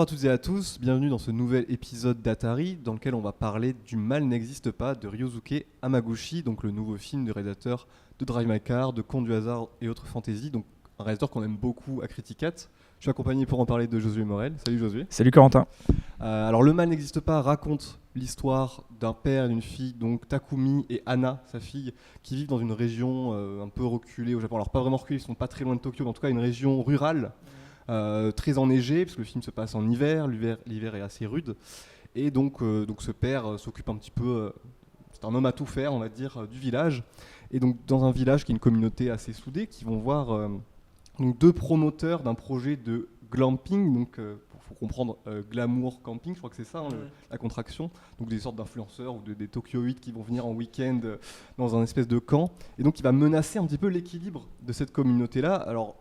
Bonjour à toutes et à tous, bienvenue dans ce nouvel épisode d'Atari dans lequel on va parler du Mal n'existe pas de Ryosuke Hamaguchi, donc le nouveau film du réalisateur de Drive My Car, de Contes du hasard et autres fantasy, donc un réalisateur qu'on aime beaucoup à Criticat. Je suis accompagné pour en parler de Josué Morel. Salut Josué. Salut Corentin. Alors Le Mal n'existe pas raconte l'histoire d'un père et d'une fille, donc Takumi et Anna, sa fille, qui vivent dans une région un peu reculée au Japon. Alors pas vraiment reculée, ils sont pas très loin de Tokyo, mais en tout cas une région rurale. Très enneigé, parce que le film se passe en hiver, l'hiver est assez rude, et donc ce père s'occupe un petit peu, c'est un homme à tout faire, on va dire, du village, et donc dans un village qui est une communauté assez soudée, qui vont voir donc deux promoteurs d'un projet de glamping, donc faut comprendre glamour camping, je crois que c'est ça la contraction, donc des sortes d'influenceurs ou des Tokyoïdes qui vont venir en week-end dans un espèce de camp, et donc il va menacer un petit peu l'équilibre de cette communauté-là. Alors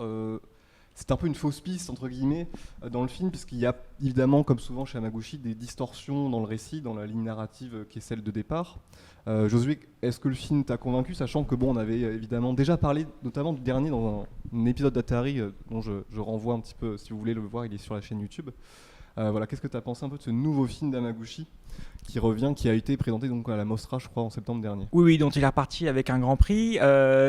c'est un peu une fausse piste, entre guillemets, dans le film, puisqu'il y a évidemment, comme souvent chez Hamaguchi, des distorsions dans le récit, dans la ligne narrative qui est celle de départ. Josué, est-ce que le film t'a convaincu, sachant que on avait évidemment déjà parlé, notamment du dernier, dans un épisode d'Atari, dont je renvoie un petit peu, si vous voulez le voir, il est sur la chaîne YouTube. Voilà, qu'est-ce que tu as pensé un peu de ce nouveau film d'Hamaguchi qui revient, qui a été présenté donc à la Mostra, je crois, en septembre dernier. Oui, dont il est reparti avec un grand prix.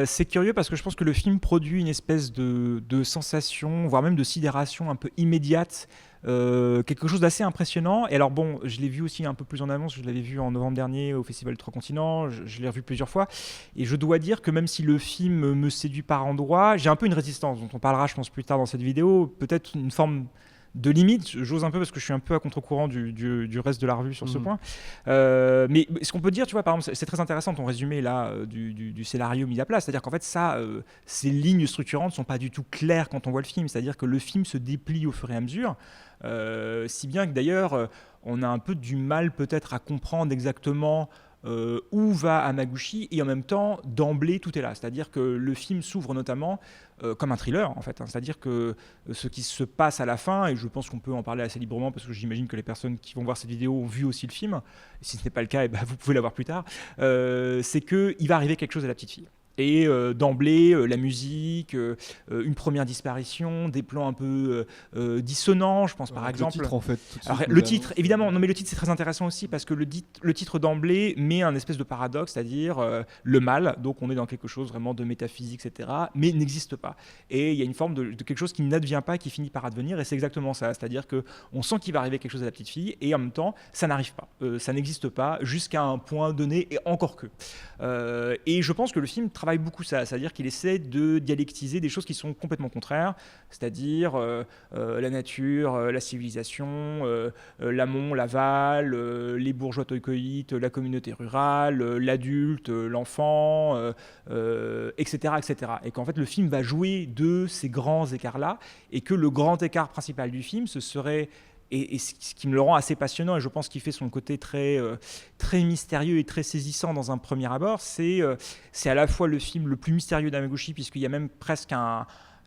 C'est curieux parce que je pense que le film produit une espèce de sensation, voire même de sidération un peu immédiate, quelque chose d'assez impressionnant. Et alors bon, je l'ai vu aussi un peu plus en avance, je l'avais vu en novembre dernier au Festival des Trois Continents, je l'ai revu plusieurs fois, et je dois dire que même si le film me séduit par endroits, j'ai un peu une résistance, dont on parlera je pense plus tard dans cette vidéo, peut-être une forme de limite, j'ose un peu parce que je suis un peu à contre-courant du reste de la revue sur ce point. Mais ce qu'on peut dire, tu vois, par exemple, c'est très intéressant ton résumé là du scénario mis à plat, c'est-à-dire qu'en fait ces lignes structurantes ne sont pas du tout claires quand on voit le film, c'est-à-dire que le film se déplie au fur et à mesure, si bien que d'ailleurs on a un peu du mal peut-être à comprendre exactement où va Hamaguchi, et en même temps d'emblée tout est là, c'est-à-dire que le film s'ouvre notamment comme un thriller en fait, c'est-à-dire que ce qui se passe à la fin, et je pense qu'on peut en parler assez librement parce que j'imagine que les personnes qui vont voir cette vidéo ont vu aussi le film, et si ce n'est pas le cas, vous pouvez la voir plus tard, c'est qu'il va arriver quelque chose à la petite fille. Et d'emblée, la musique, une première disparition, des plans un peu dissonants, je pense par exemple. Le titre en fait. Alors, le titre, évidemment, non mais le titre c'est très intéressant aussi parce que le titre d'emblée met un espèce de paradoxe, c'est-à-dire le mal, donc on est dans quelque chose vraiment de métaphysique, etc., mais n'existe pas. Et il y a une forme de quelque chose qui n'advient pas, qui finit par advenir, et c'est exactement ça, c'est-à-dire qu'on sent qu'il va arriver quelque chose à la petite fille, et en même temps, ça n'arrive pas, ça n'existe pas, jusqu'à un point donné, et encore que. Et je pense que le film travaille beaucoup ça, c'est-à-dire qu'il essaie de dialectiser des choses qui sont complètement contraires, c'est-à-dire la nature, la civilisation, l'amont, l'aval, les bourgeois toccoïtes, la communauté rurale, l'adulte, l'enfant, etc., etc. Et qu'en fait le film va jouer de ces grands écarts-là, et que le grand écart principal du film, ce serait... Et ce qui me le rend assez passionnant, et je pense qu'il fait son côté très mystérieux et très saisissant dans un premier abord, c'est à la fois le film le plus mystérieux d'Hamaguchi, puisqu'il y a même presque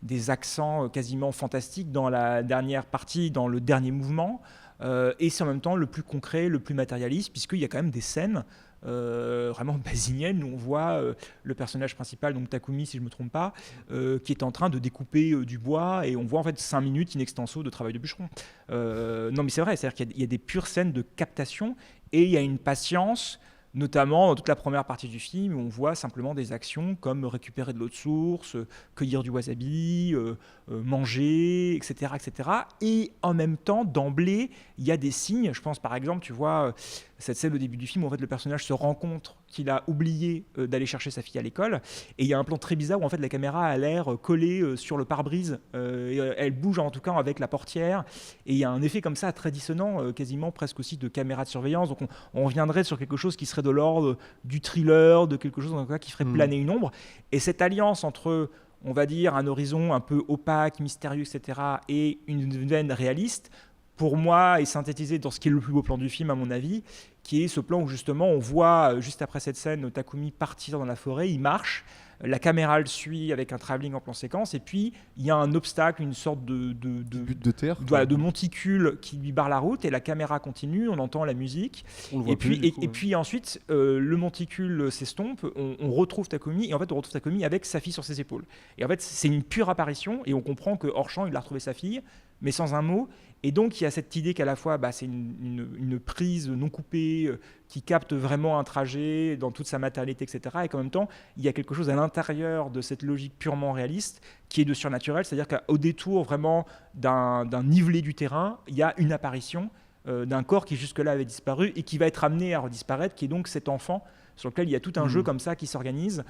des accents quasiment fantastiques dans la dernière partie, dans le dernier mouvement, et c'est en même temps le plus concret, le plus matérialiste, puisqu'il y a quand même des scènes vraiment basinienne, où on voit le personnage principal, donc Takumi si je ne me trompe pas, qui est en train de découper du bois, et on voit en fait 5 minutes in extenso de travail de bûcheron. Non mais c'est vrai, c'est-à-dire qu'il y a des pures scènes de captation, et il y a une patience, notamment dans toute la première partie du film, où on voit simplement des actions comme récupérer de l'eau de source, cueillir du wasabi, manger, etc., etc. Et en même temps, d'emblée, il y a des signes. Je pense par exemple, tu vois, cette scène au début du film où en fait, le personnage se rend compte qu'il a oublié d'aller chercher sa fille à l'école. Et il y a un plan très bizarre où en fait, la caméra a l'air collée sur le pare-brise. Elle bouge en tout cas avec la portière. Et il y a un effet comme ça très dissonant, quasiment presque aussi de caméra de surveillance. Donc on reviendrait sur quelque chose qui serait de l'ordre du thriller, de quelque chose en tout cas, qui ferait planer une ombre. Et cette alliance entre, on va dire, un horizon un peu opaque, mystérieux, etc., et une veine réaliste, pour moi, est synthétisée dans ce qui est le plus beau plan du film, à mon avis, qui est ce plan où justement on voit, juste après cette scène, Takumi partir dans la forêt, il marche, la caméra le suit avec un travelling en plan séquence, et puis il y a un obstacle, une sorte de but de terre, de monticule qui lui barre la route, et la caméra continue, on entend la musique, et puis ensuite le monticule s'estompe, on retrouve Takumi, et en fait on retrouve Takumi avec sa fille sur ses épaules, et en fait c'est une pure apparition, et on comprend que hors champ il a retrouvé sa fille, mais sans un mot. Et donc, il y a cette idée qu'à la fois, c'est une prise non coupée qui capte vraiment un trajet dans toute sa matérialité, etc. Et qu'en même temps, il y a quelque chose à l'intérieur de cette logique purement réaliste qui est de surnaturel. C'est-à-dire qu'au détour vraiment d'un nivelé du terrain, il y a une apparition d'un corps qui jusque-là avait disparu et qui va être amené à redisparaître, qui est donc cet enfant sur lequel il y a tout un jeu comme ça qui s'organise.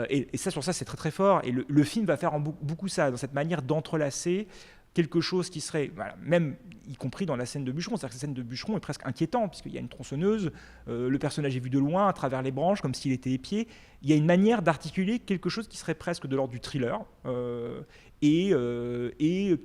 Et ça, sur ça, c'est très très fort. Et le film va faire beaucoup ça, dans cette manière d'entrelacer quelque chose qui serait, même y compris dans la scène de bûcheron, c'est-à-dire que cette scène de bûcheron est presque inquiétante, puisqu'il y a une tronçonneuse, le personnage est vu de loin, à travers les branches, comme s'il était épié. Il y a une manière d'articuler quelque chose qui serait presque de l'ordre du thriller, et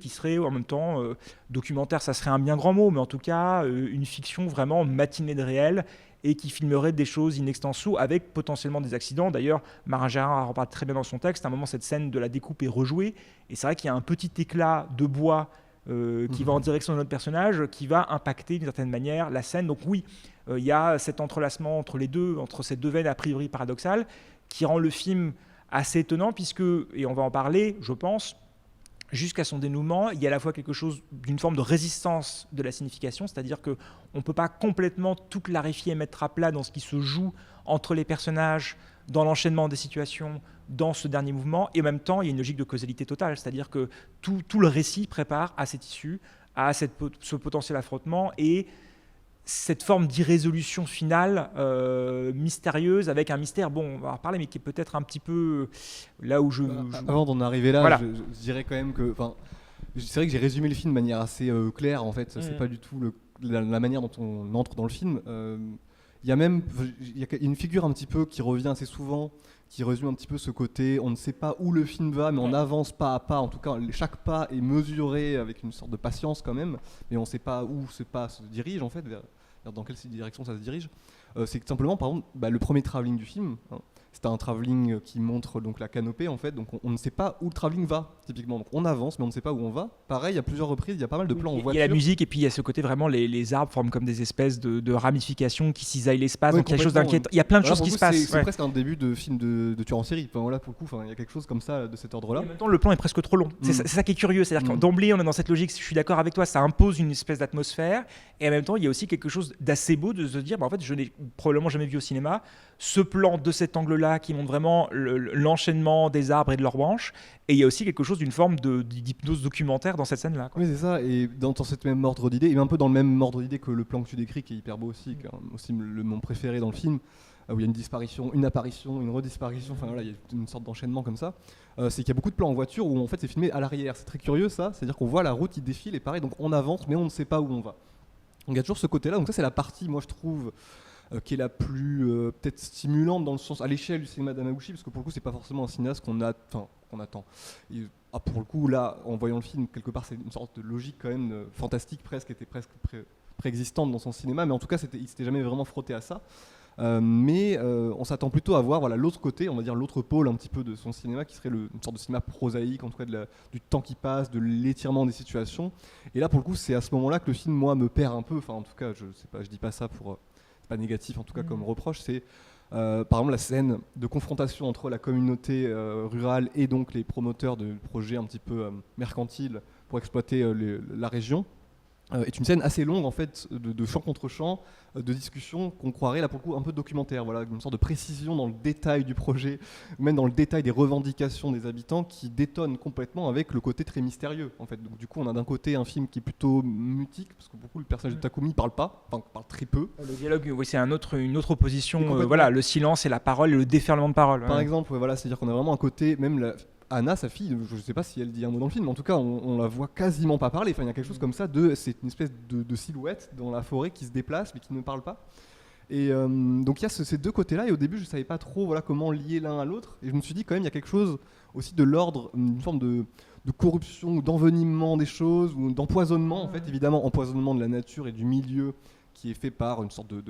qui serait en même temps documentaire, ça serait un bien grand mot, mais en tout cas une fiction vraiment matinée de réel, et qui filmerait des choses in extenso avec potentiellement des accidents. D'ailleurs, Marin Gérard en parle très bien dans son texte. À un moment, cette scène de la découpe est rejouée, et c'est vrai qu'il y a un petit éclat de bois qui va en direction de notre personnage, qui va impacter d'une certaine manière la scène. Donc oui, il y a cet entrelacement entre les deux, entre ces deux veines a priori paradoxales, qui rend le film assez étonnant, puisque, et on va en parler, je pense, jusqu'à son dénouement, il y a à la fois quelque chose d'une forme de résistance de la signification, c'est-à-dire qu'on ne peut pas complètement tout clarifier et mettre à plat dans ce qui se joue entre les personnages, dans l'enchaînement des situations, dans ce dernier mouvement, et en même temps, il y a une logique de causalité totale, c'est-à-dire que tout le récit prépare à cette issue, à ce potentiel affrontement, et cette forme d'irrésolution finale mystérieuse, avec un mystère, on va en reparler, mais qui est peut-être un petit peu là où Avant d'en arriver là, voilà. je dirais quand même que, c'est vrai que j'ai résumé le film de manière assez claire, en fait. C'est pas du tout la manière dont on entre dans le film. Il y a une figure un petit peu qui revient assez souvent, qui résume un petit peu ce côté, on ne sait pas où le film va, mais on avance pas à pas. En tout cas, chaque pas est mesuré avec une sorte de patience quand même, mais on ne sait pas où ce pas se dirige, en fait, dans quelle direction ça se dirige. C'est que simplement, par exemple, le premier travelling du film, c'est un travelling qui montre donc la canopée, en fait, donc on ne sait pas où le travelling va, typiquement. Donc on avance, mais on ne sait pas où on va. Pareil, à plusieurs reprises, il y a pas mal de plans en voiture. Il y a la musique, et puis il y a ce côté vraiment, les arbres forment comme des espèces de ramifications qui cisaillent l'espace, donc il y a quelque chose d'inquiétant. Il y a plein de choses qui se passent. C'est presque un début de film de tueur en série. Pour le coup, il y a quelque chose comme ça, de cet ordre-là. Et en même temps, le plan est presque trop long. C'est ça qui est curieux, c'est-à-dire que d'emblée, on est dans cette logique, je suis d'accord avec toi, ça impose une espèce d'atmosphère, et en même temps, il y a aussi quelque chose d'assez beau de se dire, en fait, je n'ai probablement jamais vu au cinéma ce plan de cet angle-là qui montre vraiment l'enchaînement des arbres et de leurs branches, et il y a aussi quelque chose d'une forme d'hypnose documentaire dans cette scène-là. Oui, c'est ça, et dans cette même ordre d'idée, et un peu dans le même ordre d'idée que le plan que tu décris, qui est hyper beau aussi, qui est aussi mon préféré dans le film, où il y a une disparition, une apparition, une redisparition, il y a une sorte d'enchaînement comme ça, c'est qu'il y a beaucoup de plans en voiture où en fait c'est filmé à l'arrière. C'est très curieux ça, c'est-à-dire qu'on voit la route qui défile, et pareil, donc on avance, mais on ne sait pas où on va. Donc il y a toujours ce côté-là, donc ça c'est la partie, moi je trouve, qui est la plus peut-être stimulante dans le sens à l'échelle du cinéma d'Hamaguchi, parce que pour le coup c'est pas forcément un cinéaste qu'on attend. Pour le coup là, en voyant le film, quelque part c'est une sorte de logique quand même fantastique presque, était presque préexistante dans son cinéma, mais en tout cas il s'était jamais vraiment frotté à ça. Mais on s'attend plutôt à voir l'autre côté, on va dire l'autre pôle un petit peu de son cinéma, qui serait une sorte de cinéma prosaïque, en tout cas du temps qui passe, de l'étirement des situations. Et là pour le coup c'est à ce moment-là que le film moi me perd un peu, en tout cas je dis pas ça pour c'est pas négatif en tout cas comme reproche, c'est par exemple la scène de confrontation entre la communauté rurale et donc les promoteurs de projets un petit peu mercantiles pour exploiter la région. Est une scène assez longue en fait, de champ contre champ, de discussion qu'on croirait là pour le coup un peu documentaire, une sorte de précision dans le détail du projet, même dans le détail des revendications des habitants, qui détonne complètement avec le côté très mystérieux en fait. Donc du coup on a d'un côté un film qui est plutôt mutique, parce que beaucoup le personnage de Takumi parle très peu. Le dialogue, oui, c'est une autre opposition, le silence et la parole et le déferlement de parole. Par exemple, c'est-à-dire qu'on a vraiment un côté, même Anna, sa fille, je ne sais pas si elle dit un mot dans le film, mais en tout cas, on la voit quasiment pas parler. Il y a quelque chose comme ça, c'est une espèce de silhouette dans la forêt qui se déplace, mais qui ne parle pas. Et donc il y a ces deux côtés-là, et au début, je ne savais pas trop comment lier l'un à l'autre. Et je me suis dit, quand même, il y a quelque chose aussi de l'ordre, une forme de corruption, ou d'envenimement des choses, ou d'empoisonnement, en fait, évidemment, empoisonnement de la nature et du milieu, qui est fait par une sorte de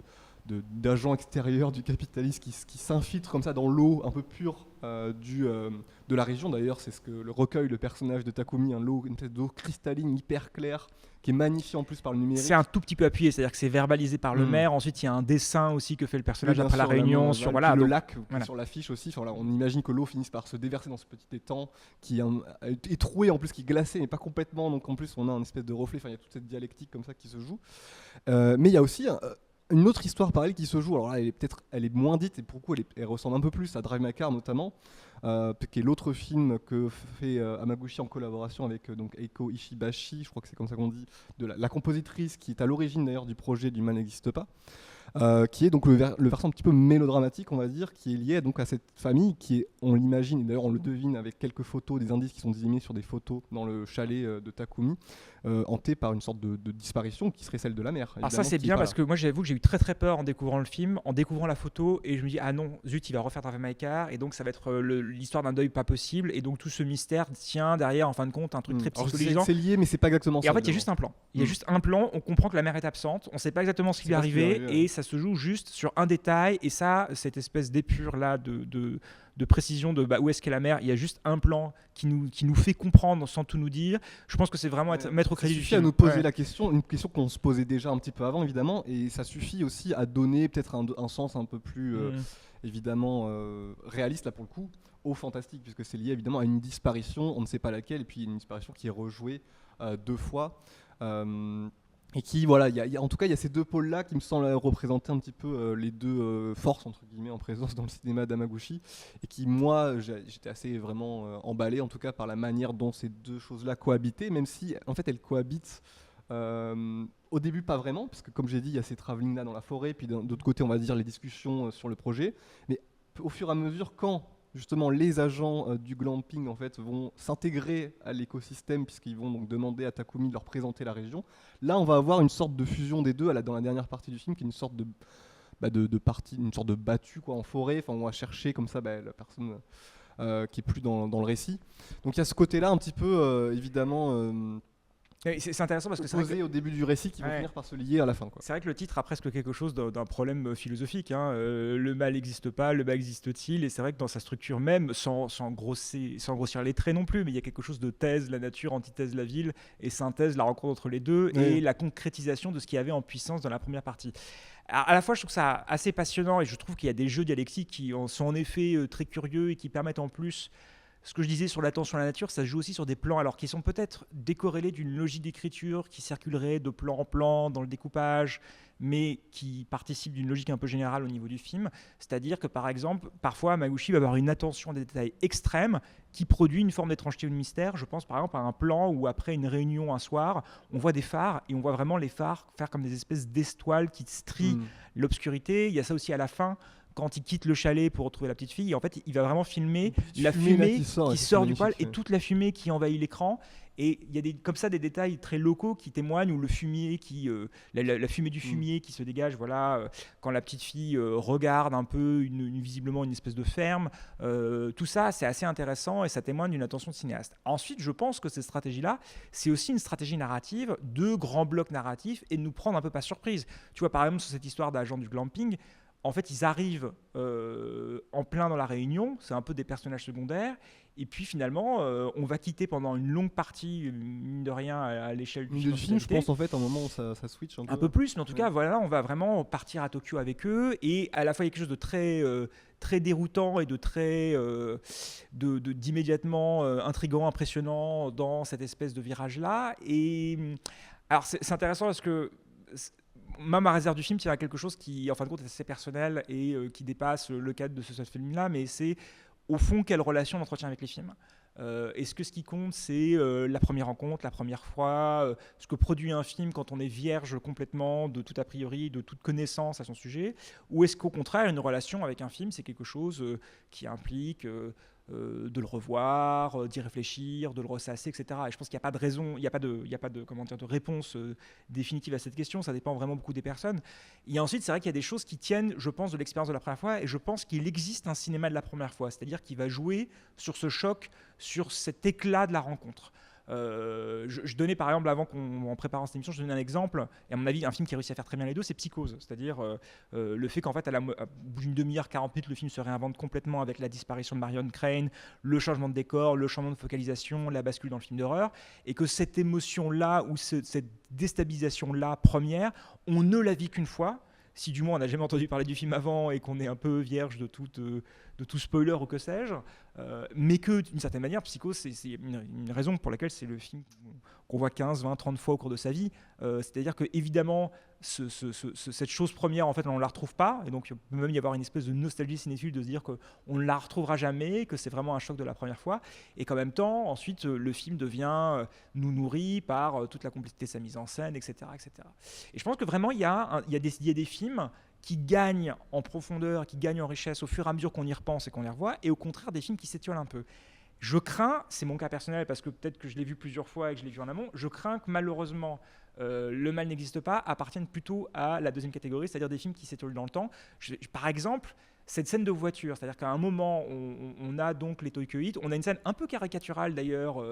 d'agents extérieurs du capitalisme qui s'infiltrent comme ça dans l'eau un peu pure de la région. D'ailleurs, c'est ce que le recueil, le personnage de Takumi, une espèce d'eau cristalline hyper claire qui est magnifiée en plus par le numérique. C'est un tout petit peu appuyé, c'est-à-dire que c'est verbalisé par le maire. Ensuite, il y a un dessin aussi que fait le personnage après la réunion sur le lac sur l'affiche aussi. Enfin, on imagine que l'eau finisse par se déverser dans ce petit étang qui est troué en plus, qui est glacé mais pas complètement. Donc en plus, on a une espèce de reflet. Enfin, il y a toute cette dialectique comme ça qui se joue. Mais il y a aussi une autre histoire parallèle qui se joue. Alors là, elle est moins dite et pour le coup, elle ressemble un peu plus à Drive My Car notamment, qui est l'autre film que fait Hamaguchi en collaboration avec donc Eiko Ishibashi, je crois que c'est comme ça qu'on dit, de la compositrice qui est à l'origine d'ailleurs du projet du Mal n'existe pas. Qui est donc le versant un petit peu mélodramatique, on va dire, qui est lié donc à cette famille qui est, on l'imagine, et d'ailleurs on le devine avec quelques photos, des indices qui sont désignés sur des photos dans le chalet de Takumi, hantée par une sorte de disparition qui serait celle de la mère. Alors ça c'est bien parce que moi j'avoue que j'ai eu très très peur en découvrant le film, en découvrant la photo, et je me dis ah non, zut, il va refaire Drive My Car, et donc ça va être l'histoire d'un deuil pas possible, et donc tout ce mystère tient derrière en fin de compte un truc très psychologique. C'est lié mais c'est pas exactement ça. Et en fait il y a juste un plan. Il y a juste un plan, on comprend que la mère est absente, on sait pas exactement ce qui lui est arrivé, et ça se joue juste sur un détail, et ça, cette espèce d'épure là de précision de où est-ce qu'est la mère, il y a juste un plan qui nous fait comprendre sans tout nous dire. Je pense que c'est vraiment mettre au crédit du film. Ça suffit à nous poser la question, une question qu'on se posait déjà un petit peu avant évidemment, et ça suffit aussi à donner peut-être un sens un peu plus évidemment réaliste là pour le coup au fantastique, puisque c'est lié évidemment à une disparition, on ne sait pas laquelle, et puis une disparition qui est rejouée 2 fois. Et qui, voilà, en tout cas, il y a ces deux pôles-là qui me semblent représenter un petit peu les deux forces, entre guillemets, en présence dans le cinéma d'Hamaguchi, et qui, moi, j'étais assez vraiment emballé, en tout cas, par la manière dont ces deux choses-là cohabitaient, même si, en fait, elles cohabitent au début pas vraiment, parce que, comme j'ai dit, il y a ces travelling-là dans la forêt, puis d'autre côté, on va dire, les discussions sur le projet, mais au fur et à mesure, quand justement les agents du glamping en fait vont s'intégrer à l'écosystème puisqu'ils vont donc demander à Takumi de leur présenter la région. Là, on va avoir une sorte de fusion des deux dans la dernière partie du film, qui est une sorte de partie, une sorte de battue quoi en forêt. Enfin, on va chercher comme ça la personne qui est plus dans le récit. Donc il y a ce côté-là un petit peu évidemment. C'est intéressant parce que c'est vrai au début du récit qui vont finir par se lier à la fin. C'est vrai que le titre a presque quelque chose d'un problème philosophique. Le mal n'existe pas, le mal existe-t-il? Et c'est vrai que dans sa structure même, sans grossir les traits non plus, mais il y a quelque chose de thèse, la nature, antithèse, la ville, et synthèse, la rencontre entre les deux, et la concrétisation de ce qu'il y avait en puissance dans la première partie. Alors, à la fois, je trouve ça assez passionnant, et je trouve qu'il y a des jeux dialectiques qui sont en effet très curieux et qui permettent en plus. Ce que je disais sur l'attention à la nature, ça se joue aussi sur des plans alors qui sont peut-être décorrélés d'une logique d'écriture qui circulerait de plan en plan dans le découpage, mais qui participe d'une logique un peu générale au niveau du film. C'est-à-dire que par exemple, parfois Hamaguchi va avoir une attention à des détails extrêmes qui produit une forme d'étrangeté ou de mystère. Je pense par exemple à un plan où après une réunion un soir, on voit des phares et on voit vraiment les phares faire comme des espèces d'estoiles qui strient l'obscurité. Il y a ça aussi à la fin, quand il quitte le chalet pour retrouver la petite fille, en fait, il va vraiment filmer la fumée qui sort du poêle et toute la fumée qui envahit l'écran. Et il y a comme ça des détails très locaux qui témoignent, ou le fumier la fumée du fumier qui se dégage, quand la petite fille regarde un peu visiblement une espèce de ferme. Tout ça, c'est assez intéressant et ça témoigne d'une attention de cinéaste. Ensuite, je pense que cette stratégie-là, c'est aussi une stratégie narrative de grands blocs narratifs et de nous prendre un peu par surprise. Tu vois, par exemple, sur cette histoire d'agent du glamping, en fait, ils arrivent en plein dans la réunion, c'est un peu des personnages secondaires, et puis finalement, on va quitter pendant une longue partie, mine de rien, à l'échelle du film. Je pense en fait, à un moment où ça switch un peu plus, mais en tout cas, voilà, on va vraiment partir à Tokyo avec eux, et à la fois il y a quelque chose de très déroutant et de très d'immédiatement intriguant, impressionnant dans cette espèce de virage-là. Et alors, c'est intéressant parce que ma réserve du film tient à quelque chose qui, en fin de compte, est assez personnel et qui dépasse le cadre de ce seul film-là, mais c'est, au fond, quelle relation on entretient avec les films. Est-ce que ce qui compte, c'est la première rencontre, la première fois, ce que produit un film quand on est vierge complètement de tout a priori, de toute connaissance à son sujet, ou est-ce qu'au contraire, une relation avec un film, c'est quelque chose qui implique de le revoir, d'y réfléchir, de le ressasser, etc. Et je pense qu'il n'y a pas de raison, il n'y a pas de réponse définitive à cette question, ça dépend vraiment beaucoup des personnes. Et ensuite, c'est vrai qu'il y a des choses qui tiennent, je pense, de l'expérience de la première fois, et je pense qu'il existe un cinéma de la première fois, c'est-à-dire qu'il va jouer sur ce choc, sur cet éclat de la rencontre. Je donnais par exemple, en préparant cette émission, je donnais un exemple, et à mon avis, un film qui réussit à faire très bien les deux, c'est Psychose. C'est-à-dire le fait qu'en fait, à bout d'une demi-heure, 40 minutes, le film se réinvente complètement avec la disparition de Marion Crane, le changement de décor, le changement de focalisation, la bascule dans le film d'horreur, et que cette émotion-là, ou cette déstabilisation-là première, on ne la vit qu'une fois. Si du moins on n'a jamais entendu parler du film avant et qu'on est un peu vierge de tout spoiler ou que sais-je, mais que d'une certaine manière, Psychose, c'est une raison pour laquelle c'est le film qu'on voit 15, 20, 30 fois au cours de sa vie. C'est-à-dire que évidemment, cette chose première, en fait, on ne la retrouve pas, et donc il peut même y avoir une espèce de nostalgie cinéphile de se dire qu'on ne la retrouvera jamais, que c'est vraiment un choc de la première fois, et qu'en même temps, ensuite, le film nous nourrit par toute la complexité de sa mise en scène, etc., etc. Et je pense que vraiment, il y a des films qui gagnent en profondeur, qui gagnent en richesse au fur et à mesure qu'on y repense et qu'on les revoit, et au contraire des films qui s'étiolent un peu. Je crains, c'est mon cas personnel parce que peut-être que je l'ai vu plusieurs fois et que je l'ai vu en amont, je crains que malheureusement Le mal n'existe pas appartienne plutôt à la deuxième catégorie, c'est-à-dire des films qui s'étiolent dans le temps. Par exemple, cette scène de voiture, c'est-à-dire qu'à un moment, on a donc les Tokyo Heat, on a une scène un peu caricaturale d'ailleurs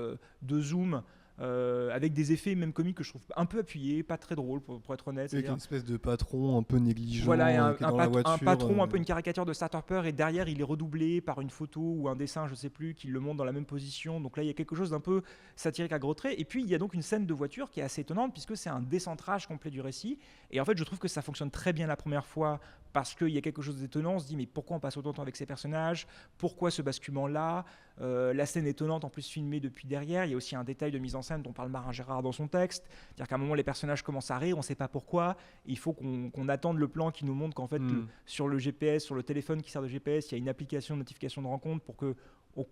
de zoom, avec des effets même comiques que je trouve un peu appuyés, pas très drôles pour être honnête. Avec une espèce de patron un peu négligent, voilà, qui est dans la voiture. Un patron, un peu une caricature de Starter, et derrière il est redoublé par une photo ou un dessin, je sais plus, qui le montre dans la même position. Donc là il y a quelque chose d'un peu satirique à gros traits. Et puis il y a donc une scène de voiture qui est assez étonnante puisque c'est un décentrage complet du récit. Et en fait je trouve que ça fonctionne très bien la première fois parce qu'il y a quelque chose d'étonnant. On se dit mais pourquoi on passe autant de temps avec ces personnages ? Pourquoi ce basculement-là ? La scène étonnante en plus filmée depuis derrière. Il y a aussi un détail de mise en scène dont parle Marin Gérard dans son texte, c'est-à-dire qu'à un moment les personnages commencent à rire, on ne sait pas pourquoi, il faut qu'on attende le plan qui nous montre qu'en fait sur le GPS, sur le téléphone qui sert de GPS, il y a une application de notification de rencontre pour qu'on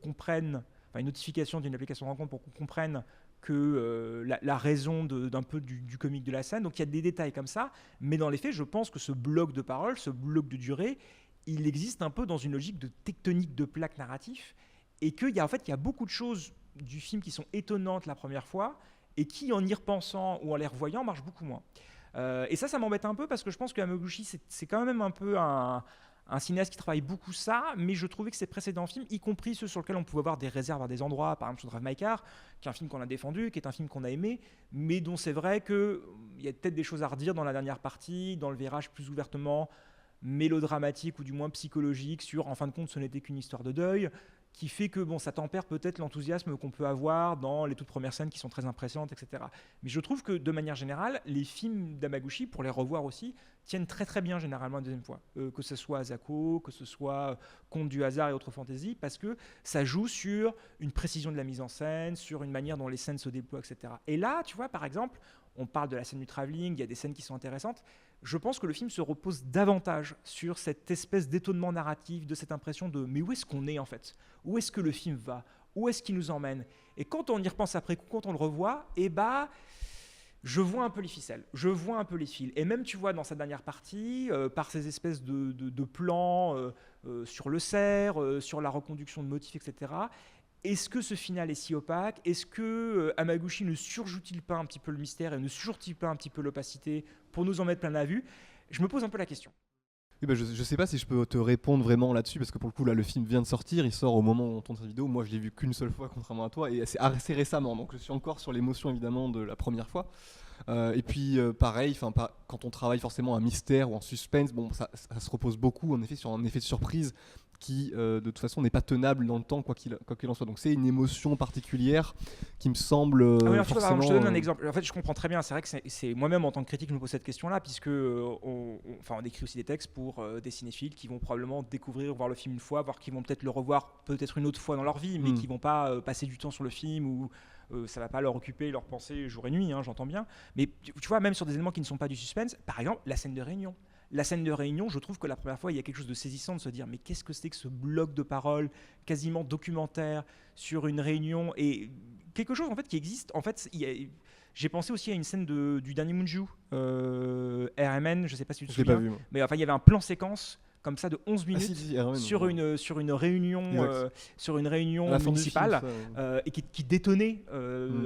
comprenne, enfin une notification d'une application de rencontre pour qu'on comprenne que la raison d'un peu du comique de la scène. Donc il y a des détails comme ça, mais dans les faits je pense que ce bloc de parole, ce bloc de durée, il existe un peu dans une logique de tectonique de plaques narratifs, et qu'il y a beaucoup de choses du film qui sont étonnantes la première fois et qui, en y repensant ou en les revoyant, marchent beaucoup moins. Et ça m'embête un peu parce que je pense que Hamaguchi, c'est quand même un peu un cinéaste qui travaille beaucoup ça, mais je trouvais que ses précédents films, y compris ceux sur lesquels on pouvait avoir des réserves à des endroits, par exemple sur Drive My Car, qui est un film qu'on a défendu, qui est un film qu'on a aimé, mais dont c'est vrai qu'il y a peut-être des choses à redire dans la dernière partie, dans le virage plus ouvertement mélodramatique ou du moins psychologique sur, en fin de compte, ce n'était qu'une histoire de deuil, qui fait que ça tempère peut-être l'enthousiasme qu'on peut avoir dans les toutes premières scènes qui sont très impressionnantes, etc. Mais je trouve que de manière générale, les films d'Hamaguchi, pour les revoir aussi, tiennent très très bien généralement une deuxième fois. Que ce soit Asako, que ce soit Conte du hasard et autres fantaisies, parce que ça joue sur une précision de la mise en scène, sur une manière dont les scènes se déploient, etc. Et là, tu vois, par exemple, on parle de la scène du travelling, il y a des scènes qui sont intéressantes. Je pense que le film se repose davantage sur cette espèce d'étonnement narratif, de cette impression de mais où est-ce qu'on est en fait ? Où est-ce que le film va ? Où est-ce qu'il nous emmène ? Et quand on y repense après coup, quand on le revoit, je vois un peu les ficelles, je vois un peu les fils. Et même, tu vois, dans sa dernière partie, par ces espèces de plans sur le cerf, sur la reconduction de motifs, etc., est-ce que ce final est si opaque ? Est-ce que Hamaguchi ne surjoue-t-il pas un petit peu le mystère et ne surjoue-t-il pas un petit peu l'opacité pour nous en mettre plein la vue ? Je me pose un peu la question. Oui, je sais pas si je peux te répondre vraiment là-dessus, parce que pour le coup, là, le film vient de sortir, il sort au moment où on tourne cette vidéo. Moi, je l'ai vu qu'une seule fois, contrairement à toi, et c'est assez récemment, donc je suis encore sur l'émotion évidemment de la première fois. Et puis pareil, quand on travaille forcément un mystère ou un suspense, ça se repose beaucoup en effet sur un effet de surprise qui de toute façon n'est pas tenable dans le temps quoi qu'il en soit. Donc c'est une émotion particulière qui me semble forcément... Je te donne un exemple. En fait, je comprends très bien. C'est vrai que c'est moi-même en tant que critique, je me pose cette question-là, puisque on écrit aussi des textes pour des cinéphiles qui vont probablement découvrir, voir le film une fois, voire qui vont peut-être le revoir peut-être une autre fois dans leur vie, mais qui vont pas passer du temps sur le film ou ça va pas leur occuper leur pensée jour et nuit, j'entends bien. Mais tu vois, même sur des éléments qui ne sont pas du suspense, par exemple, la scène de réunion. La scène de réunion, je trouve que la première fois, il y a quelque chose de saisissant de se dire mais qu'est-ce que c'est que ce bloc de paroles quasiment documentaire sur une réunion, et quelque chose en fait qui existe. En fait, j'ai pensé aussi à une scène du dernier Munju, RMN, je sais pas si tu te souviens, pas vu, mais enfin il y avait un plan séquence comme ça de 11 minutes Erwan, sur une réunion, À la fin du municipale film, ça, et qui détonnait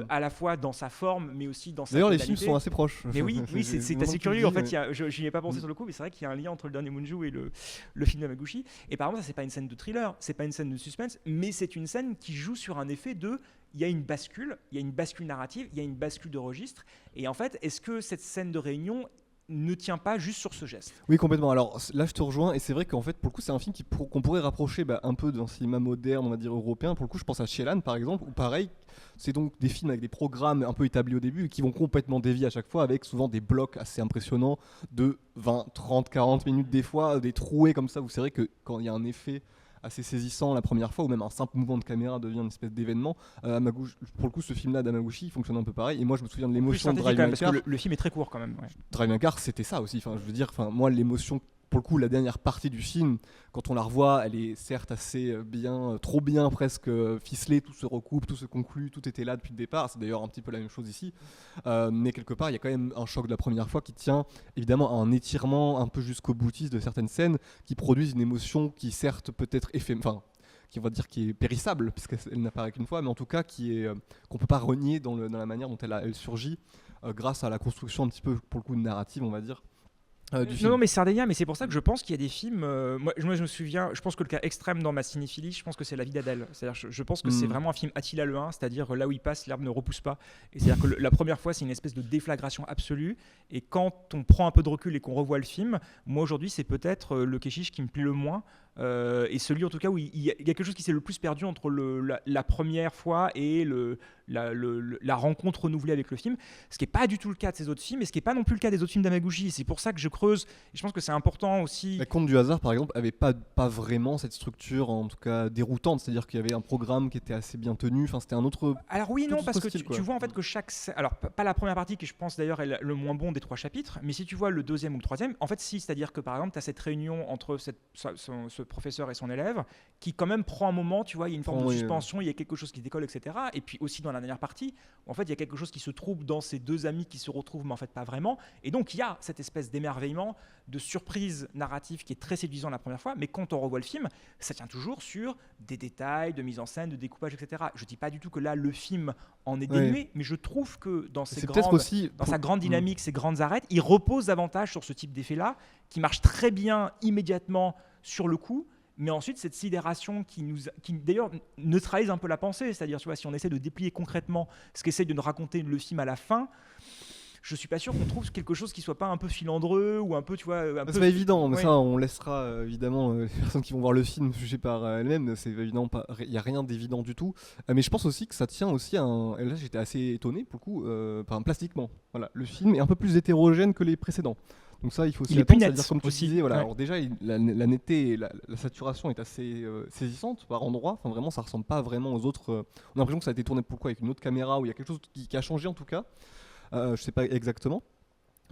à la fois dans sa forme mais aussi dans sa D'ailleurs, les tonalité. films sont assez proches. Mais oui, c'est vraiment assez tout curieux. dit, En fait, mais- je n'y ai pas pensé sur le coup, mais c'est vrai qu'il y a un lien entre le dernier Munju et le film d'Hamaguchi. Et par exemple, ça, c'est pas une scène de thriller, c'est pas une scène de suspense, mais c'est une scène qui joue sur un effet de. Il y a une bascule narrative, il y a une bascule de registre. Et en fait, est-ce que cette scène de réunion ne tient pas juste sur ce geste? Oui, complètement. Alors là, je te rejoins, et c'est vrai qu'en fait, pour le coup, c'est un film qu'on pourrait rapprocher un peu d'un cinéma moderne, on va dire européen. Pour le coup, je pense à Shyamalan, par exemple, où pareil, c'est donc des films avec des programmes un peu établis au début et qui vont complètement dévier à chaque fois, avec souvent des blocs assez impressionnants de 20, 30, 40 minutes des fois, des trouées comme ça, où c'est vrai que quand il y a un effet assez saisissant la première fois, ou même un simple mouvement de caméra devient une espèce d'événement. Pour le coup, ce film-là d'Hamaguchi, il fonctionne un peu pareil. Et moi, je me souviens de Plus l'émotion de synthétique Drive quand même, My parce Car. que le film est très court quand même. Ouais. Drive My Car, c'était ça aussi. Enfin, je veux dire, moi, l'émotion, pour le coup, la dernière partie du film, quand on la revoit, elle est certes assez bien, trop bien presque ficelée, tout se recoupe, tout se conclut, tout était là depuis le départ. C'est d'ailleurs un petit peu la même chose ici. Mais quelque part, il y a quand même un choc de la première fois qui tient évidemment à un étirement un peu jusqu'au boutiste de certaines scènes qui produisent une émotion qui certes peut-être qui on va dire qui est périssable puisqu'elle n'apparaît qu'une fois, mais en tout cas qui est qu'on peut pas renier dans la manière dont elle surgit grâce à la construction un petit peu pour le coup de narrative, on va dire. Du film. Non, mais Sardinia, mais c'est pour ça que je pense qu'il y a des films. Moi, je me souviens, je pense que le cas extrême dans ma cinéphilie, je pense que c'est La vie d'Adèle. C'est-à-dire, je pense que c'est vraiment un film Attila le 1, c'est-à-dire là où il passe, l'herbe ne repousse pas. Et c'est-à-dire que la première fois, c'est une espèce de déflagration absolue. Et quand on prend un peu de recul et qu'on revoit le film, moi aujourd'hui, c'est peut-être le Keshish qui me plaît le moins. Et celui en tout cas où il y a quelque chose qui s'est le plus perdu entre la première fois et la rencontre renouvelée avec le film, ce qui n'est pas du tout le cas de ces autres films et ce qui n'est pas non plus le cas des autres films d'Hamaguchi. C'est pour ça que je creuse et je pense que c'est important aussi. La Conte du hasard, par exemple, avait pas vraiment cette structure, en tout cas déroutante, c'est-à-dire qu'il y avait un programme qui était assez bien tenu. Enfin, c'était un autre. Alors oui, non, tout parce autre que style, quoi. tu vois en fait que alors pas la première partie qui je pense d'ailleurs est le moins bon des 3 chapitres, mais si tu vois le deuxième ou le troisième, en fait si, c'est-à-dire que par exemple tu as cette réunion entre ce professeur et son élève qui quand même prend un moment, tu vois, il y a une forme de suspension, il y a quelque chose qui décolle, etc. Et puis aussi dans la dernière partie, où en fait il y a quelque chose qui se trouble dans ces deux amis qui se retrouvent, mais en fait pas vraiment. Et donc il y a cette espèce d'émerveillement, de surprise narrative qui est très séduisant la première fois, mais quand on revoit le film, ça tient toujours sur des détails de mise en scène, de découpage, etc. Je dis pas du tout que là le film en est dénué, mais je trouve que dans sa grande dynamique, ses grandes arêtes, il repose davantage sur ce type d'effet-là, qui marche très bien immédiatement sur le coup. Mais ensuite, cette sidération qui d'ailleurs neutralise un peu la pensée, c'est-à-dire, tu vois, si on essaie de déplier concrètement ce qu'essaye de nous raconter le film à la fin, je suis pas sûr qu'on trouve quelque chose qui soit pas un peu filandreux ou un peu, tu vois, c'est pas évident, mais ça on laissera évidemment les personnes qui vont voir le film juger par elles-mêmes. C'est évidemment pas, il y a rien d'évident du tout. Mais je pense aussi que ça tient aussi à et là j'étais assez étonné pour le coup, plastiquement. Voilà, le film est un peu plus hétérogène que les précédents. Donc ça, il faut aussi attendre, c'est-à-dire comme tu disais, voilà. Ouais. Alors déjà, la netteté, et la saturation est assez saisissante par endroits. Enfin vraiment, ça ressemble pas vraiment aux autres. On a l'impression que ça a été tourné pourquoi avec une autre caméra, où il y a quelque chose qui a changé en tout cas. Je sais pas exactement.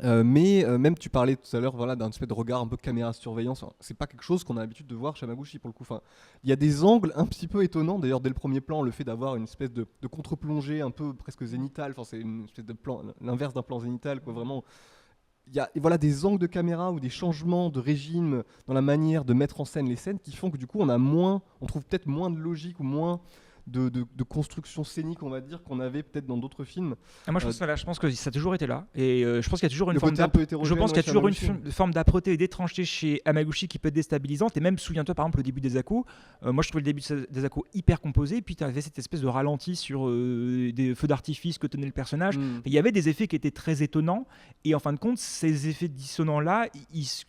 Mais même tu parlais tout à l'heure, voilà, d'un espèce de regard un peu caméra surveillance. Enfin, c'est pas quelque chose qu'on a l'habitude de voir chez Hamaguchi pour le coup. Enfin, il y a des angles un petit peu étonnants. D'ailleurs, dès le premier plan, le fait d'avoir une espèce de contre-plongée un peu presque zénitale. Enfin, c'est une espèce de plan, l'inverse d'un plan zénital, quoi. Vraiment. Il y a voilà, des angles de caméra ou des changements de régime dans la manière de mettre en scène les scènes qui font que du coup on trouve peut-être moins de logique ou moins de construction scénique, on va dire, qu'on avait peut-être dans d'autres films. Moi je pense que ça a toujours été là, et je pense qu'il y a toujours une forme forme d'âpreté et d'étrangeté chez Hamaguchi qui peut être déstabilisante. Et même, souviens-toi par exemple le début des Akko, moi je trouvais le début des Akko hyper composé, et puis tu avais cette espèce de ralenti sur des feux d'artifice que tenait le personnage. Il y avait des effets qui étaient très étonnants, et en fin de compte ces effets dissonants là,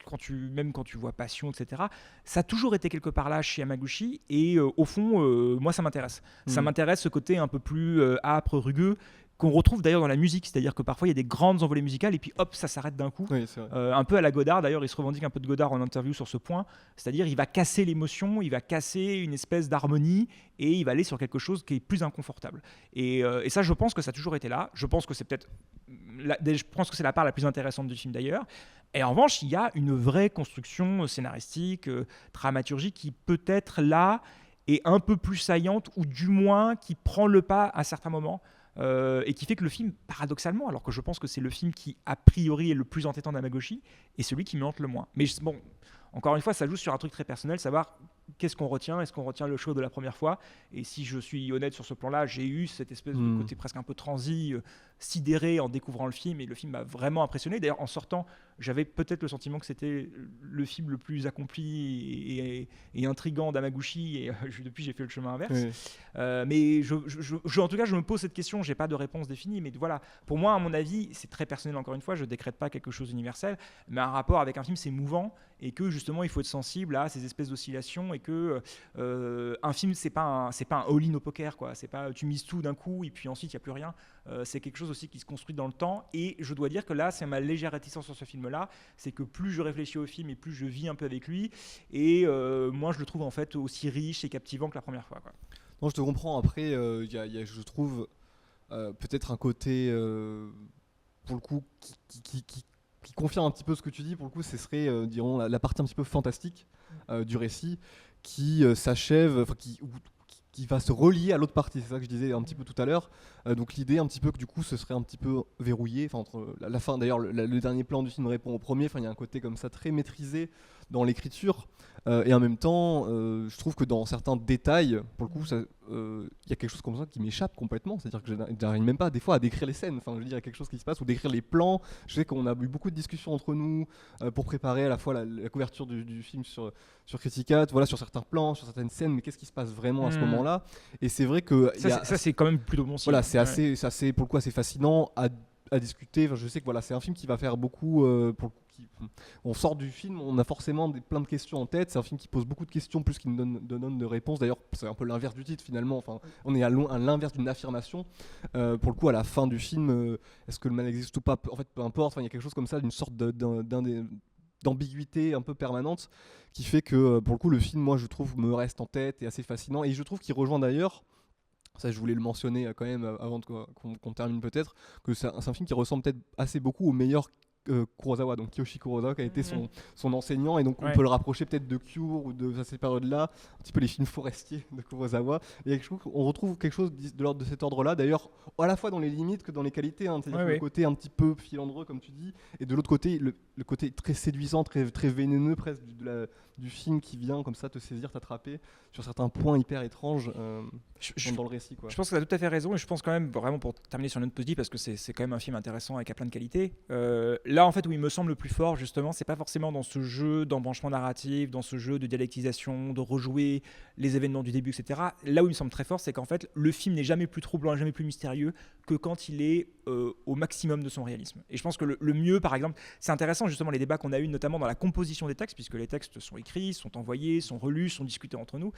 quand tu vois Passion, etc., ça a toujours été quelque part là chez Hamaguchi, et au fond moi ça m'intéresse. Ça m'intéresse, ce côté un peu plus âpre, rugueux, qu'on retrouve d'ailleurs dans la musique, c'est-à-dire que parfois il y a des grandes envolées musicales et puis hop, ça s'arrête d'un coup. Oui, un peu à la Godard, d'ailleurs il se revendique un peu de Godard en interview sur ce point, c'est-à-dire il va casser l'émotion, il va casser une espèce d'harmonie et il va aller sur quelque chose qui est plus inconfortable. Et ça, je pense que ça a toujours été là. Je pense que c'est peut-être la part la plus intéressante du film d'ailleurs. Et en revanche, il y a une vraie construction scénaristique, dramaturgique qui peut être là et un peu plus saillante, ou du moins qui prend le pas à certains moments, et qui fait que le film, paradoxalement, alors que je pense que c'est le film qui a priori est le plus entêtant d'Hamaguchi, est celui qui me hante le moins. Mais bon, Encore une fois, ça joue sur un truc très personnel, savoir qu'est-ce qu'on retient, est-ce qu'on retient le show de la première fois. Et si je suis honnête sur ce plan-là, j'ai eu cette espèce de côté presque un peu transi, sidéré en découvrant le film, et le film m'a vraiment impressionné. D'ailleurs, en sortant, j'avais peut-être le sentiment que c'était le film le plus accompli et intriguant d'Hamaguchi, et depuis j'ai fait le chemin inverse. Oui. Mais en tout cas, je me pose cette question, j'ai pas de réponse définie, mais voilà, pour moi, à mon avis, c'est très personnel encore une fois, je décrète pas quelque chose d'universel, mais un rapport avec un film, c'est mouvant, et que justement, il faut être sensible à ces espèces d'oscillations, et que un film, c'est pas un all-in au poker, quoi. C'est pas tu mises tout d'un coup, et puis ensuite, il n'y a plus rien. C'est quelque chose aussi qui se construit dans le temps, et je dois dire que là, c'est ma légère réticence sur ce film-là, c'est que plus je réfléchis au film, et plus je vis un peu avec lui, et moi, je le trouve en fait aussi riche et captivant que la première fois, quoi. Non, je te comprends. Après, je trouve peut-être un côté, pour le coup, qui confirme un petit peu ce que tu dis. Pour le coup, ce serait, dirons, la partie un petit peu fantastique du récit qui s'achève, enfin qui va se relier à l'autre partie. C'est ça que je disais un petit peu tout à l'heure. Donc l'idée un petit peu que du coup ce serait un petit peu verrouillé. Enfin, entre la fin, d'ailleurs, le dernier plan du film répond au premier. Enfin, il y a un côté comme ça très maîtrisé dans l'écriture. Et en même temps, je trouve que dans certains détails, pour le coup, il y a quelque chose comme ça qui m'échappe complètement. C'est-à-dire que je n'arrive même pas des fois à décrire les scènes. Enfin, je veux dire, il y a quelque chose qui se passe ou décrire les plans. Je sais qu'on a eu beaucoup de discussions entre nous pour préparer à la fois la couverture du film sur Criticat, voilà, sur certains plans, sur certaines scènes. Mais qu'est-ce qui se passe vraiment à ce moment-là? Et c'est vrai que ça c'est quand même plutôt bon signe. Voilà, c'est assez, pour le coup, assez fascinant à discuter. Enfin, je sais que voilà, c'est un film qui va faire beaucoup. On sort du film, on a forcément plein de questions en tête. C'est un film qui pose beaucoup de questions plus qu'il ne donne de réponses. D'ailleurs, c'est un peu l'inverse du titre finalement. Enfin, on est à l'inverse d'une affirmation. Pour le coup, à la fin du film, est-ce que le mal existe ou pas? En fait, peu importe. Enfin, il y a quelque chose comme ça, d'une sorte d'ambiguïté un peu permanente qui fait que pour le coup le film, moi je trouve, me reste en tête et assez fascinant, et je trouve qu'il rejoint d'ailleurs, ça je voulais le mentionner quand même avant qu'on termine peut-être, que c'est un film qui ressemble peut-être assez beaucoup au meilleur Kurosawa, donc Kiyoshi Kurosawa qui a été son enseignant, et donc on peut le rapprocher peut-être de Cure ou de ces périodes-là, un petit peu les films forestiers de Kurosawa, et je trouve qu'on retrouve quelque chose de l'ordre de cet ordre-là, d'ailleurs à la fois dans les limites que dans les qualités, hein, c'est-à-dire le côté un petit peu filandreux comme tu dis, et de l'autre côté le côté très séduisant, très, très vénéneux presque du film qui vient comme ça te saisir, t'attraper sur certains points hyper étranges dans le récit, quoi. Je pense que tu as tout à fait raison, et je pense quand même, vraiment pour terminer sur une note positive, parce que c'est quand même un film intéressant et qui a plein de qualités, là en fait où il me semble le plus fort justement, c'est pas forcément dans ce jeu d'embranchement narratif, dans ce jeu de dialectisation, de rejouer les événements du début, etc. Là où il me semble très fort, c'est qu'en fait le film n'est jamais plus troublant, jamais plus mystérieux que quand il est au maximum de son réalisme. Et je pense que le mieux, par exemple, c'est intéressant justement les débats qu'on a eu notamment dans la composition des textes, puisque les textes sont écrits, sont envoyés, sont relus, sont discutés entre nous.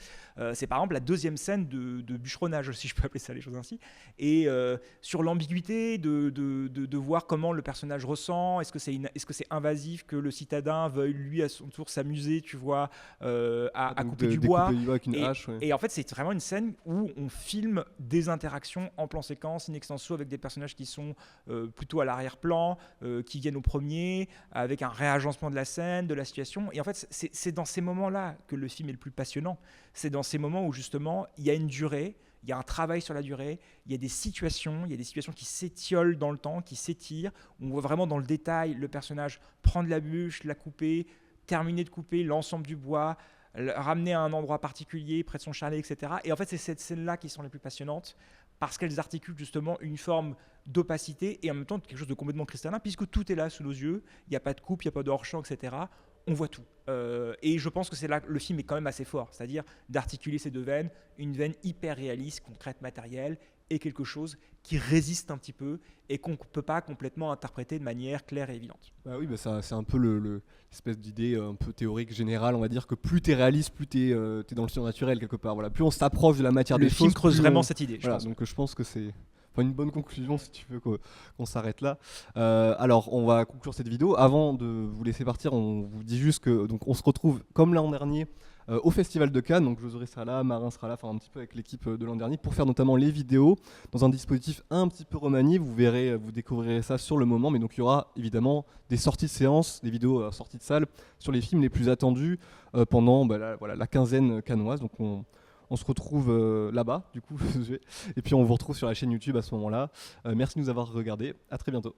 C'est par exemple la deuxième scène de bûcheronnage, si je peux appeler ça les choses ainsi, et sur l'ambiguïté de voir comment le personnage ressent. Est-ce que c'est invasif que le citadin veuille lui à son tour s'amuser, tu vois, à couper du bois avec une hache, et en fait c'est vraiment une scène où on filme des interactions en plan séquence in extenso avec des personnages qui sont plutôt à l'arrière-plan, qui viennent au premier, avec un réagencement de la scène, de la situation. Et en fait c'est dans ces moments-là que le film est le plus passionnant. C'est dans ces moments où justement il y a une durée, il y a un travail sur la durée, il y a des situations qui s'étiolent dans le temps, qui s'étirent, où on voit vraiment dans le détail le personnage prendre la bûche, la couper, terminer de couper l'ensemble du bois, ramener à un endroit particulier près de son chalet, etc. Et en fait, c'est ces scènes-là qui sont les plus passionnantes, parce qu'elles articulent justement une forme d'opacité et en même temps quelque chose de complètement cristallin, puisque tout est là sous nos yeux, il n'y a pas de coupe, il n'y a pas de hors-champ, etc. On voit tout. Et je pense que c'est là que le film est quand même assez fort, c'est-à-dire d'articuler ces deux veines, une veine hyper réaliste, concrète, matérielle, et quelque chose qui résiste un petit peu et qu'on ne peut pas complètement interpréter de manière claire et évidente. Bah oui, ça, c'est un peu l'espèce d'idée un peu théorique générale, on va dire que plus t'es réaliste, plus t'es dans le surnaturel quelque part. Voilà. Plus on s'approche de la matière des choses. Le film creuse vraiment cette idée. Voilà, donc je pense que c'est une bonne conclusion si tu veux qu'on s'arrête là. Alors on va conclure cette vidéo. Avant de vous laisser partir, on vous dit juste que donc on se retrouve comme l'an dernier au Festival de Cannes, donc Josué sera là, Marin sera là, enfin un petit peu avec l'équipe de l'an dernier pour faire notamment les vidéos dans un dispositif un petit peu remanié. Vous verrez, vous découvrirez ça sur le moment, mais donc il y aura évidemment des sorties de séances, des vidéos sorties de salle sur les films les plus attendus pendant la quinzaine cannoise. Donc on se retrouve là-bas, du coup, et puis on vous retrouve sur la chaîne YouTube à ce moment-là. Merci de nous avoir regardés, à très bientôt.